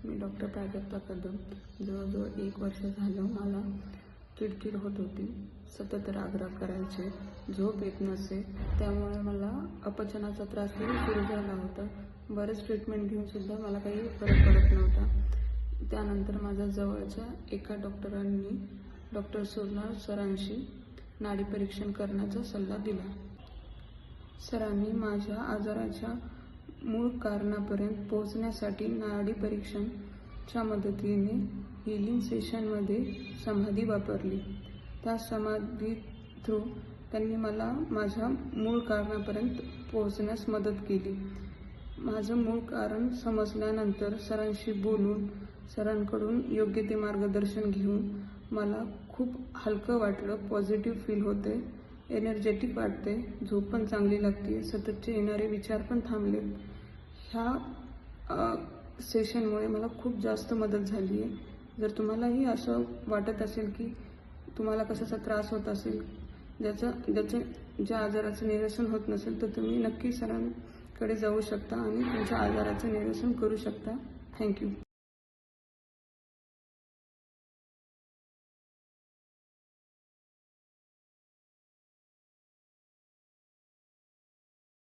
मी doctor Prajakta Kadam. जवळजवळ 1 वर्ष झालं मला चिडचिड होत होती. सतत राग-राग करायचे, झोप येत नसे. त्यामुळे मला अपचनाचा त्रासही सुरू झाला होता. बरेच ट्रीटमेंट घेऊनसुद्धा मला काही फरक पडत नव्हता. त्यानंतर माझ्या जवळच्या एका डॉक्टरांनी डॉक्टर सुरनार सरांशी नाडी परीक्षण करण्याचा सल्ला दिला. सरांनी माझ्या आजाराच्या मूळ कारणापर्यंत पोहोचण्यासाठी नाडी परीक्षणच्या मदतीने हीलिंग सेशनमध्ये समाधी वापरली. त्या समाधी थ्रू त्यांनी मला माझ्या मूळ कारणापर्यंत पोहोचण्यास मदत केली. माझं मूळ कारण समजल्यानंतर सरांशी बोलून, सरांकडून योग्य ते मार्गदर्शन घेऊन मला खूप हलकं वाटलं. पॉझिटिव्ह फील होते, एनर्जेटिक वाटते, झोप पण चांगली लागते, सततचे येणारे विचार पण थांबले. ह्या सेशनमुळे मला खूप जास्त मदत झाली आहे. जर तुम्हालाही असं वाटत असेल की तुम्हाला कशाचा त्रास होत असेल, ज्या आजाराचं निरसन होत नसेल, तर तुम्ही नक्की सरांकडे जाऊ शकता आणि तुमच्या आजाराचं निरसन करू शकता. थँक्यू.